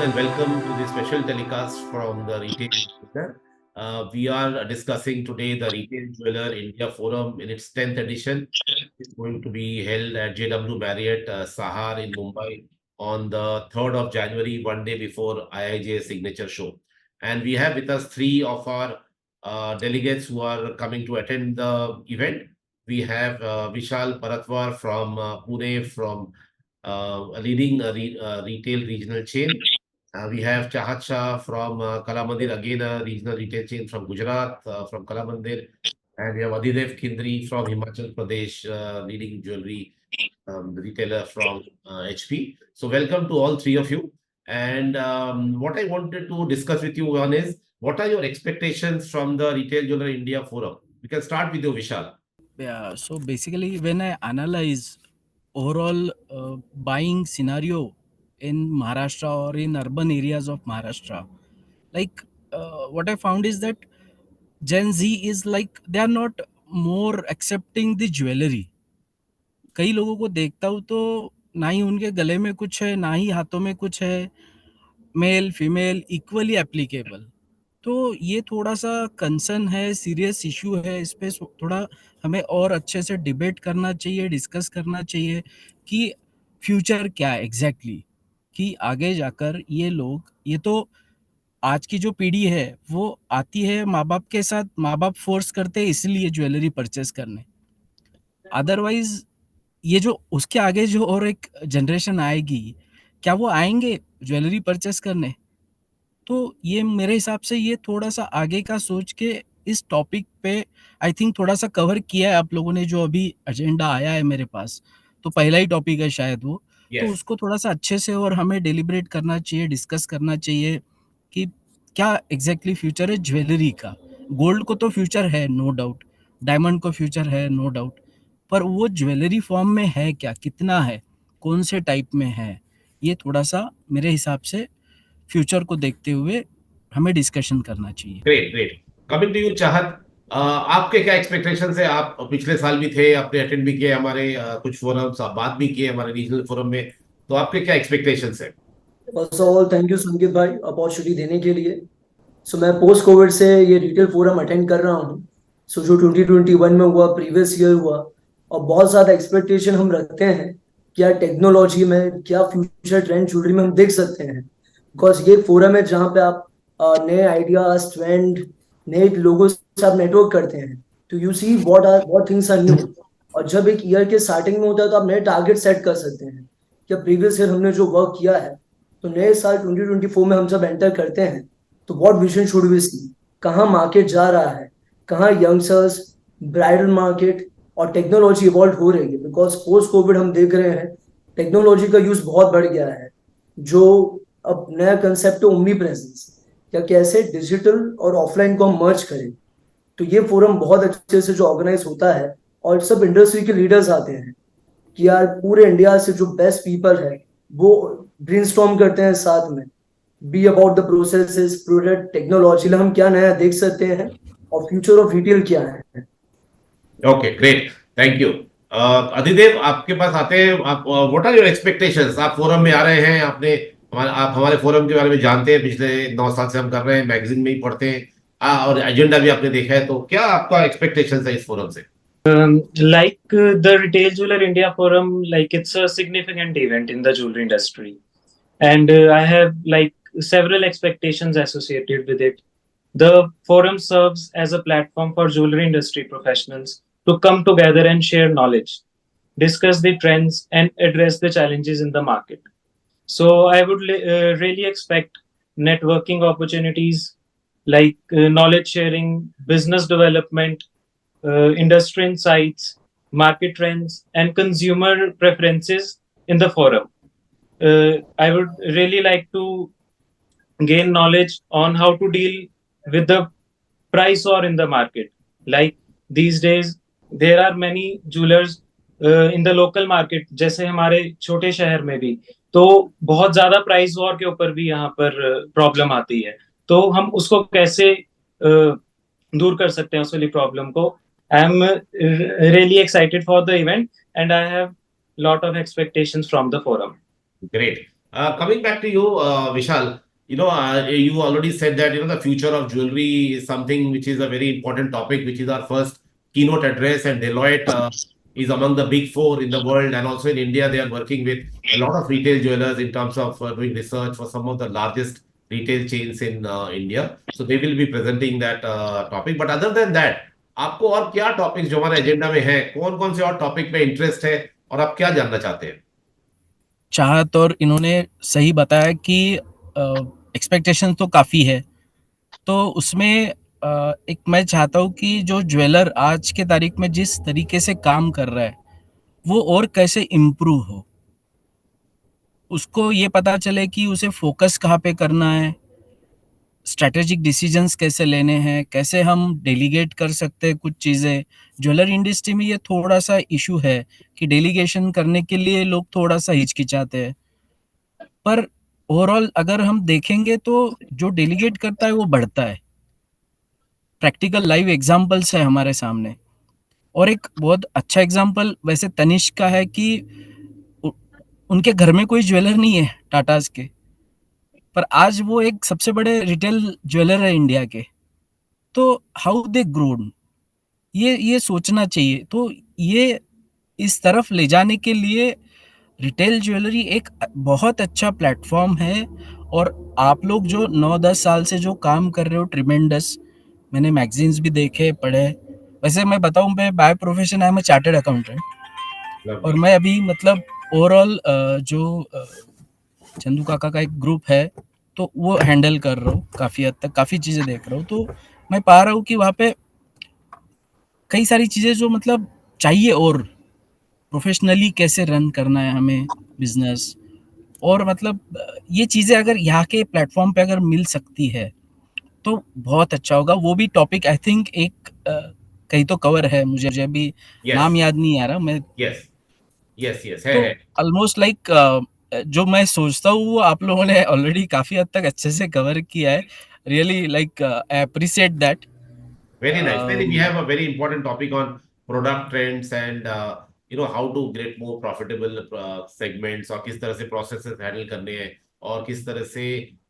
afternoon and welcome to the special telecast from the Retail Jeweler. We are discussing today the Retail Jeweler India Forum in its 10th edition. It's going to be held at JW Marriott Sahar in Mumbai on the 3rd of January, one day before IIJ Signature Show. And we have with us three of our delegates who are coming to attend the event. We have Vishal Paratwar from Pune, from a leading retail regional chain. We have Chahat Shah from Kalamandir, again a regional retail chain from Gujarat, from Kalamandir. And we have Adidev Kindri from Himachal Pradesh, leading jewelry retailer from HP. So welcome to all three of you. And what I wanted to discuss with you, one is, what are your expectations from the Retail Jeweler India Forum? We can start with you, Vishal. Yeah, so basically, when I analyze overall buying scenario in Maharashtra or in urban areas of Maharashtra, like what I found is that Gen Z is like they are not more accepting the jewelry. कई लोगों को देखता हूँ तो ना ही उनके गले में कुछ है, ना ही हाथों में कुछ है, मेल फीमेल इक्वली एप्लीकेबल। तो ये थोड़ा-सा कंसर्न है, सीरियस इश्यू है, इस पे थोड़ा हमें और अच्छे से डिबेट करना चाहिए, डिस्कस करना चाहिए कि फ्यूचर क्या है एग्ज़ैक्टली, कि आगे जाकर ये तो आज की जो पीढ़ी है, वो आती है माँ-बाप के साथ, माँ-बाप फ़ोर्स करते हैं इसलिए ज्वेलरी परचेज़ करने। अदरवाइज़ ये जो उसके आगे जो और एक जनरेशन आएगी, क्या वो आएँगे ज्वेलरी परचेज़ करने? तो ये मेरे हिसाब से ये थोड़ा-सा आगे का सोच के इस टॉपिक पे आई थिंक थोड़ा-सा कवर किया है आप लोगों ने जो अभी एजेंडा आया है मेरे पास, तो पहला ही टॉपिक है शायद वो। तो Yes. उसको थोड़ा-सा अच्छे से और हमें डेलिब्रेट करना चाहिए, डिस्कस करना चाहिए कि क्या एग्ज़ैक्टली फ्यूचर है ज्वेलरी का। गोल्ड को तो फ्यूचर है नो डाउट, डायमंड को फ्यूचर है नो डाउट, पर वो ज्वेलरी फॉर्म में है क्या? कितना है? कौन से टाइप में है? ये थोड़ा-सा मेरे हिसाब से फ्यूचर को देखते हुए हमें डिस्कशन करना चाहिए। Great great. Coming to you Chahat, आपके क्या एक्सपेक्टेशंस है? आप पिछले साल भी थे, आपने अटेंड भी किए हमारे कुछ फोरम्स, आप बात भी किए हमारे रीजनल फोरम में, तो आपके क्या एक्सपेक्टेशंस है? First of all thank you Sankit भाई अपॉर्चुनिटी देने के लिए। सो मैं पोस्ट कोविड से ये रिटेल फोरम अटेंड कर रहा हूँ। सो जो 2021 में हुआ, प्रीवियस ईयर हुआ, और बहुत ज़्यादा एक्सपेक्टेशन हम रखते हैं क्या टेक्नोलॉजी में, क्या फ्यूचर ट्रेंड ज्वेलरी में हम देख सकते हैं। बिकॉज ये फोरम है जहाँ पे आप नए आइडियाज, ट्रेंड, नए लोगों से आप नेटवर्क करते हैं, तो you see what things are new. और जब एक ईयर के स्टार्टिंग में होता है तो आप नए टारगेट सेट कर सकते हैं कि प्रीवियस ईयर हमने जो वर्क किया है, तो नए साल 2024 में हम जब एंटर करते हैं तो व्हाट विजन शुड वी सी, कहाँ मार्केट जा रहा है, कहाँ यंगस्टर्स, ब्राइडल मार्केट और टेक्नोलॉजी इवॉल्व हो रही है। बिकॉज पोस्ट कोविड हम देख रहे हैं टेक्नोलॉजी का यूज बहुत बढ़ गया है। जो अब नया कंसेप्ट है ओमनी प्रेजेंस, या कैसे डिजिटल और ऑफलाइन को हम मर्ज करें। तो ये फोरम बहुत अच्छे से जो ऑर्गेनाइज होता है और सब इंडस्ट्री के लीडर्स आते हैं कि यार पूरे इंडिया से जो बेस्ट पीपल है वो ब्रेनस्टॉर्म करते हैं साथ में, be about the processes, product, technology हम क्या नया देख सकते हैं और फ्यूचर ऑफ रिटेल क्या है। Okay great, thank you. Adhidev, आपके पास आते हैं आप, व्हाट आर योर एक्सपेक्टेशंस? आप फोरम में आ रहे हैं, आप हमारे फोरम के बारे में जानते हैं, पिछले 9 साल से हम कर रहे हैं, मैगजीन में ही पढ़ते हैं, और एजेंडा भी आपने देखा है, तो क्या आपका एक्सपेक्टेशंस है इस फोरम से? The Retail Jeweler India Forum, like it's a significant event in the jewelry industry, and I have like several expectations associated with it. The forum serves as a platform for jewelry industry professionals to come together and share knowledge, discuss the trends, and address the challenges in the market. So I would really expect networking opportunities like knowledge sharing, business development, industry insights, market trends, and consumer preferences in the forum. I would really like to gain knowledge on how to deal with the price war in the market. Like these days, there are many jewelers in the local market, जैसे हमारे छोटे शहर में भी, तो बहुत ज्यादा price war के ऊपर भी यहाँ पर प्रॉब्लम आती है। तो हम उसको कैसे दूर कर सकते हैं उस वाली प्रॉब्लम को। I am really excited for the event and I have lot of expectations from the forum. Great. Coming back to you, Vishal, you already said that, the future of jewelry is something which is a very important topic, which is our first keynote address, and Deloitte is among the big four in the world, and also in India, they are working with a lot of retail jewelers in terms of doing research for some of the largest retail chains in India. So they will be presenting that topic. But other than that, आपको और क्या topics जो हमारे agenda में है, कौन कौन से और टॉपिक पे इंटरेस्ट है और आप क्या जानना चाहते हैं? चाहत और इन्होंने सही बताया कि एक्सपेक्टेशन तो काफ़ी है, तो उसमें एक मैं चाहता हूँ कि जो ज्वेलर आज के तारीख में जिस तरीके से काम कर रहा है, वो और कैसे इम्प्रूव हो। उसको ये पता चले कि उसे फोकस कहाँ पे करना है, स्ट्रैटेजिक डिसीजंस कैसे लेने हैं, कैसे हम डेलीगेट कर सकते हैं कुछ चीज़ें। ज्वेलरी इंडस्ट्री में ये थोड़ा-सा इश्यू है कि डेलीगेशन करने के लिए लोग थोड़ा-सा हिचकिचाते हैं। पर ओवरऑल अगर हम देखेंगे तो जो डेलीगेट करता है वो बढ़ता है। प्रैक्टिकल लाइव एग्जांपल्स है हमारे सामने, और एक बहुत अच्छा एग्जांपल वैसे तनिष्क का है कि उनके घर में कोई ज्वेलर नहीं है टाटाज के, पर आज वो एक सबसे बड़े रिटेल ज्वेलर है इंडिया के। तो हाउ दे ग्रोन, ये सोचना चाहिए। तो ये इस तरफ ले जाने के लिए रिटेल ज्वेलरी एक बहुत अच्छा प्लेटफॉर्म है। और आप लोग जो 9-10 साल से जो काम कर रहे हो, ट्रिमेंडस। मैंने मैगजीन्स भी देखे, पढ़े। वैसे मैं बताऊं, मैं by profession I am a chartered accountant, और मैं अभी मतलब ओवरऑल जो चंदू काका का एक ग्रुप है, तो वो हैंडल कर रहा हूँ काफ़ी हद तक, काफ़ी चीज़ें देख रहा हूँ। तो मैं पा रहा हूँ कि वहाँ पे कई सारी चीज़ें जो मतलब चाहिए, और प्रोफेशनली कैसे रन करना है हमें बिजनेस, और मतलब ये चीज़ें अगर यहाँ के प्लेटफॉर्म पे अगर मिल सकती है तो बहुत अच्छा होगा। वो भी टॉपिक आई थिंक एक कहीं तो कवर है, मुझे अभी नाम यस, याद नहीं आ रहा। मैं यस, यस, यस, तो है। ऑलमोस्ट लाइक जो मैं सोचता हूँ वो आप लोगों ने ऑलरेडी काफ़ी हद तक अच्छे से कवर किया है। Really like I appreciate that. Very nice. Then we have a very important topic on product trends and how to get more profitable segments, और किस तरह से processes handle करने हैं और किस तरह से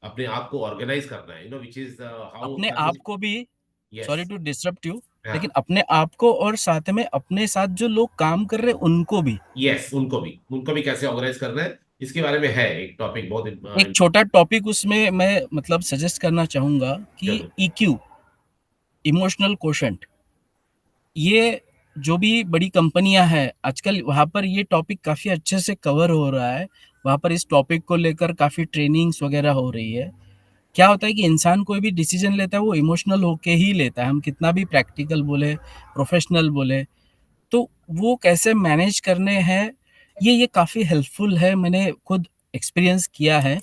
अपने आप को organize करना है, which is how अपने आप service. को भी, sorry Yes. To disturb you, लेकिन हाँ. अपने आप को और साथ में अपने साथ जो लोग काम कर रहे हैं उनको भी Yes, उनको भी कैसे ऑर्गेनाइज करना है, इसके बारे में है एक टॉपिक बहुत एक छोटा टॉपिक उसमें मैं मतलब सजेस्ट करना चाहूँगा कि जरूर। EQ, emotional quotient. ये जो भी बड़ी कंपनियां हैं आजकल, वहाँ पर ये टॉपिक काफ़ी अच्छे से कवर हो रहा है। वहाँ पर इस टॉपिक को लेकर काफ़ी ट्रेनिंग्स वगैरह हो रही है। क्या होता है कि इंसान कोई भी डिसीजन लेता है वो इमोशनल होके ही लेता है, हम कितना भी प्रैक्टिकल बोले, प्रोफेशनल बोले। तो वो कैसे मैनेज करने हैं, ये काफ़ी हेल्पफुल है, मैंने खुद एक्सपीरियंस किया है।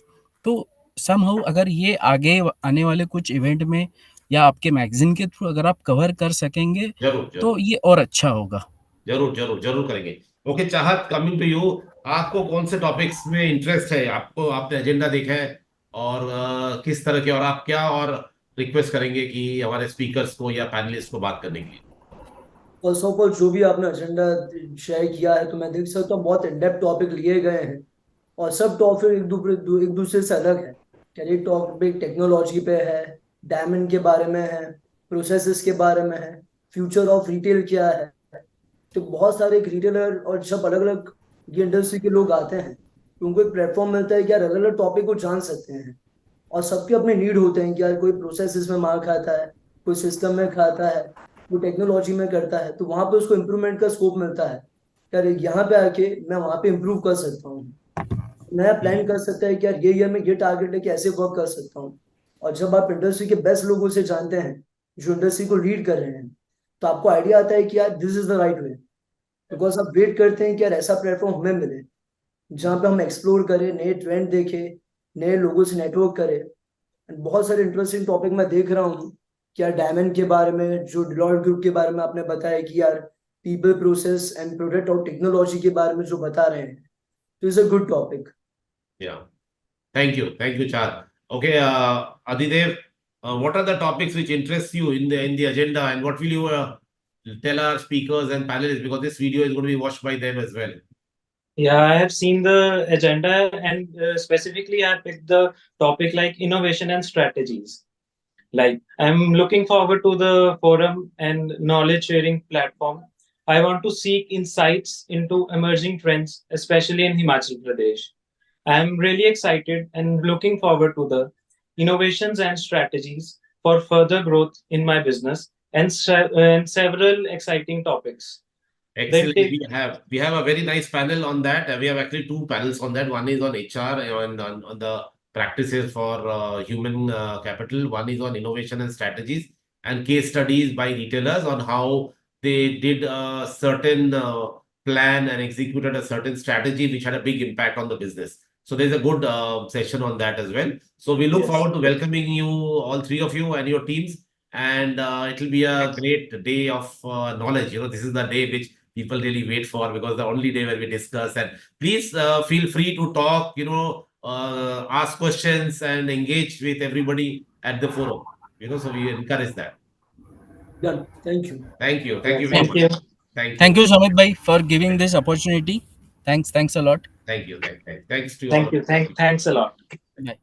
तो समहाउ अगर ये आगे आने वाले कुछ इवेंट में या आपके मैगजीन के थ्रू अगर आप कवर कर सकेंगे जरूर, तो जरूर, ये और अच्छा होगा। जरूर, जरूर, जरूर करेंगे। ओके चाहत, कमिंग टू यू, आपको कौन से टॉपिक्स में इंटरेस्ट है? आपको आपने एजेंडा देखा है और किस तरह के, और आप क्या और रिक्वेस्ट करेंगे कि हमारे स्पीकर्स को या पैनलिस्ट को बात करने के लिए? फर्स्ट ऑफ ऑल जो भी आपने एजेंडा शेयर किया है तो मैं देख सकता हूँ बहुत इन डेप्थ टॉपिक लिए गए हैं, और सब टॉपिक एक दूसरे से अलग है। एक टॉपिक टेक्नोलॉजी पे है, डायमंड के बारे में है, प्रोसेसेस के बारे में है, फ्यूचर ऑफ रिटेल क्या है। तो बहुत सारे रिटेलर और सब अलग अलग ये इंडस्ट्री के लोग आते हैं, तो उनको एक प्लेटफॉर्म मिलता है कि यार अलग अलग टॉपिक को जान सकते हैं। और सबके अपने नीड होते हैं कि यार कोई प्रोसेस में मार खाता है, कोई सिस्टम में खाता है, कोई टेक्नोलॉजी में करता है, तो वहां पे उसको इम्प्रूवमेंट का स्कोप मिलता है। यार यहाँ पे आके मैं वहां पे इम्प्रूव कर सकता हूँ, नया प्लान कर सकता है कि यार ये ईयर में ये टारगेट है कि ऐसे वर्क कर सकता हूँ। और जब आप इंडस्ट्री के बेस्ट लोगों से जानते हैं जो इंडस्ट्री को लीड कर रहे हैं, तो आपको आइडिया आता है कि यार this is the right way. Because आप वेट करते हैं कि यार ऐसा प्लेटफॉर्म हमें मिले जहाँ पे हम एक्सप्लोर करें, नए ट्रेंड देखें, नए लोगों से नेटवर्क करें। And बहुत सारे इंटरेस्टिंग टॉपिक मैं देख रहा हूँ कि यार डायमंड के बारे में, जो डिलॉयट ग्रुप के बारे में आपने बताया कि यार पीपल, प्रोसेस एंड प्रोडक्ट और टेक्नोलॉजी के बारे में जो बता रहे हैं, तो इज अ गुड टॉपिक। या, थैंक यू चाहत। Okay Adidev, what are the topics which interest you in the agenda, and what will you tell our speakers and panelists, because this video is going to be watched by them as well? Yeah, I have seen the agenda, and specifically, I picked the topic like innovation and strategies. Like, I'm looking forward to the forum and knowledge sharing platform. I want to seek insights into emerging trends, especially in Himachal Pradesh. I'm really excited and looking forward to the innovations and strategies for further growth in my business and several exciting topics. Then Excellent. take We have a very nice panel on that. We have actually two panels on that. One is on HR and on the practices for human capital. One is on innovation and strategies and case studies by retailers on how they did a certain plan and executed a certain strategy which had a big impact on the business. So there's a good session on that as well. So we look Yes. forward to welcoming you, all three of you and your teams. And it will be a great day of knowledge. This is the day which people really wait for, because the only day where we discuss. And please feel free to talk, ask questions and engage with everybody at the forum. So we encourage that. Done. Thank you. Thank you. Thank you Yes. very thank much. you. Thank Thank you. you, Shamit bhai, for giving this opportunity. Thanks a lot. Thank you. Thanks to all Thank of you. you. Thanks a lot. Bye.